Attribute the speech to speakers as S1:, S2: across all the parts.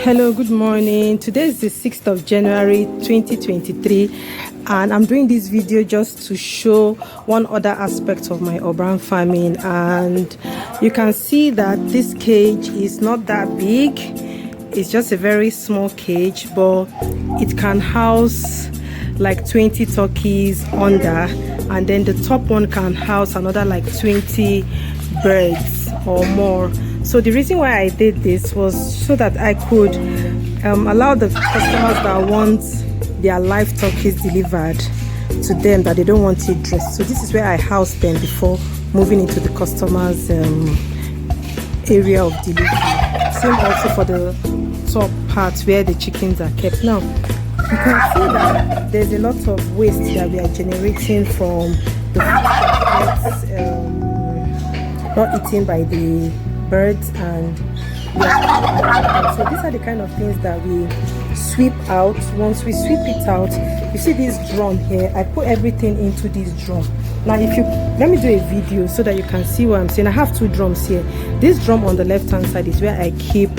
S1: Hello, good morning. Today is the 6th of January 2023 and I'm doing this video just to show one other aspect of my urban farming. And you can see that this cage is not that big. It's just a very small cage, but it can house like 20 turkeys under, and then the top one can house another like 20 birds or more. So the reason why I did this was so that I could allow the customers that want their live turkeys delivered to them, that they don't want it dressed. So this is where I house them before moving into the customer's area of delivery. Same also for the top part where the chickens are kept. Now you can see that there's a lot of waste that we are generating from the food that gets not eaten by the birds, and so these are the kind of things that we sweep out. Once we sweep it out, you see this drum here, I put everything into this drum. Now let me do a video so that you can see what I'm saying. I have two drums here. This drum on the left hand side is where I keep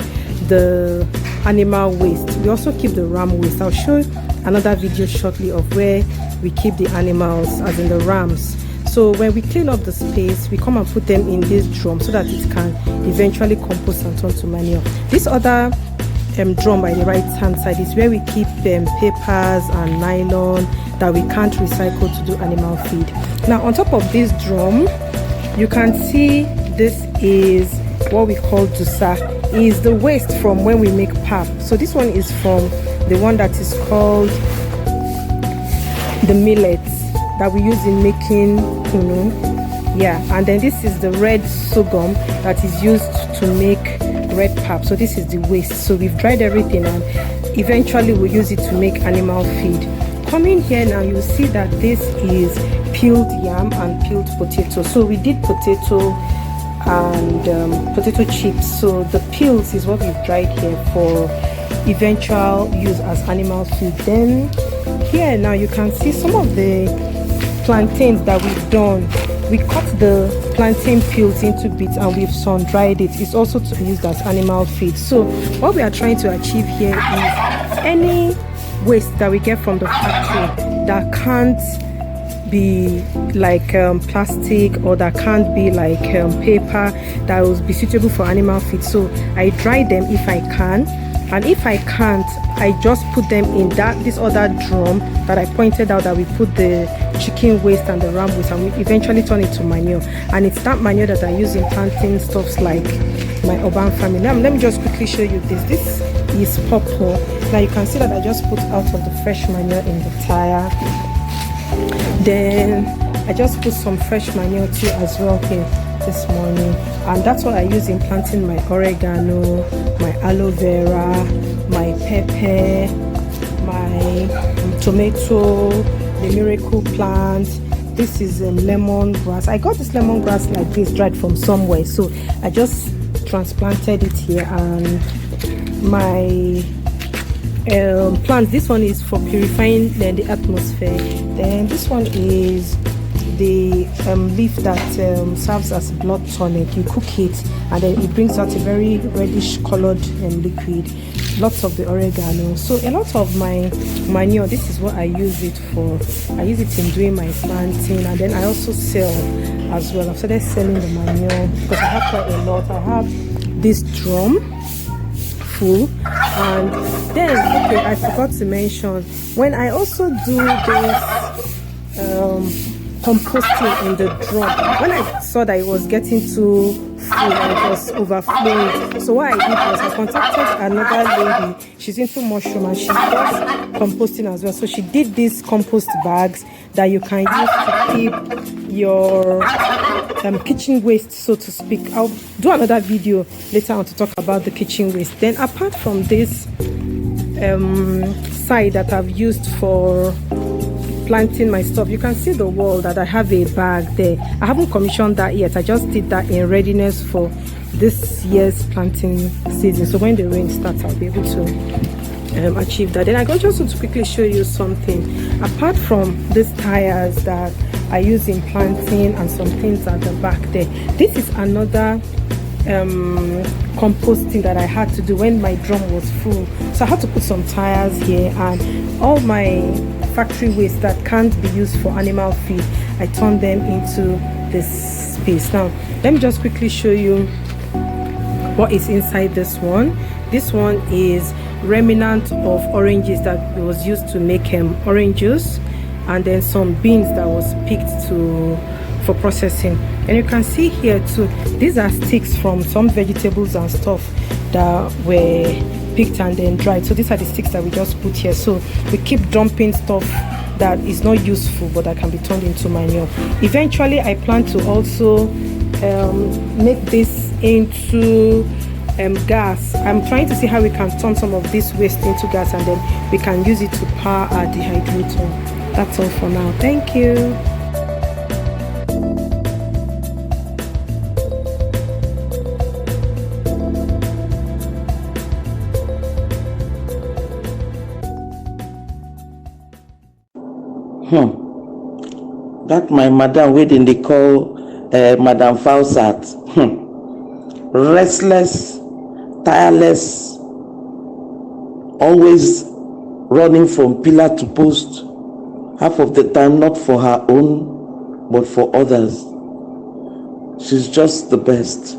S1: the animal waste. We also keep the ram waste. I'll show another video shortly of where we keep the animals, as in the rams. So when we clean up the space, we come and put them in this drum so that it can eventually compost and turn to manure. This other drum by the right hand side is where we keep papers and nylon that we can't recycle to do animal feed. Now on top of this drum, you can see this is what we call dusa. Is the waste from when we make pap. So this one is from the one that is called the millets that we use in making kunu. Yeah, and then this is the red sorghum that is used to make red pap. So this is the waste. So we've dried everything and eventually we'll use it to make animal feed. Coming here now, you'll see that this is peeled yam and peeled potato. So we did potato and potato chips. So the peels is what we've dried here for eventual use as animal feed. Then here now you can see some of the plantains that we've done. We cut the plantain peels into bits and we've sun dried it. It's also to be used as animal feed. So what we are trying to achieve here is any waste that we get from the factory that can't be like plastic, or that can't be like paper, that will be suitable for animal feed. So I dry them if I can, and if I can't, I just put them in this other drum that I pointed out, that we put the chicken waste and the ram waste, and we eventually turn it to manure. And it's that manure that I use in planting stuffs like my urban farming. Now let me just quickly show you this. This is purple. Now you can see that I just put out of the fresh manure in the tire. Then I just put some fresh manure too as well here this morning, and that's what I use in planting my oregano, my aloe vera, my pepper, my tomato, the miracle plant. This is lemongrass. I got this lemongrass like this dried from somewhere, so I just transplanted it here. And my plants, this one is for purifying the atmosphere. Then this one is the leaf that serves as blood tonic. You cook it and then it brings out a very reddish colored liquid. Lots of the oregano. So a lot of my manure, this is what I use it for. I use it in doing my planting, and then I also sell as well. I've started selling the manure because I have quite a lot. I have this drum full, and then okay, I forgot to mention, when I also do this composting in the drum, when I saw that it was getting too full and it was overflowing, so what I did was I contacted another lady. She's into mushroom and she does composting as well. So she did these compost bags that you can use to keep your kitchen waste, so to speak. I'll do another video later on to talk about the kitchen waste. Then apart from this side that I've used for planting my stuff, you can see the wall that I have a bag there. I haven't commissioned that yet. I just did that in readiness for this year's planting season. So when the rain starts, I'll be able to achieve that. Then I just want to quickly show you something. Apart from these tires that I use in planting and some things at the back there, this is another composting that I had to do when my drum was full. So I had to put some tires here, and all my factory waste that can't be used for animal feed, I turned them into this space. Now let me just quickly show you what is inside this one. This one is remnant of oranges that was used to make orange juice, and then some beans that was picked for processing. And you can see here too, these are sticks from some vegetables and stuff that were picked and then dried. So these are the sticks that we just put here. So we keep dumping stuff that is not useful but that can be turned into manure. Eventually I plan to also make this into gas. I'm trying to see how we can turn some of this waste into gas, and then we can use it to power our dehydrator. That's all for now. Thank you.
S2: That my madam waiting they call Madam Fausat. Restless, tireless, always running from pillar to post, half of the time not for her own but for others. She's just the best.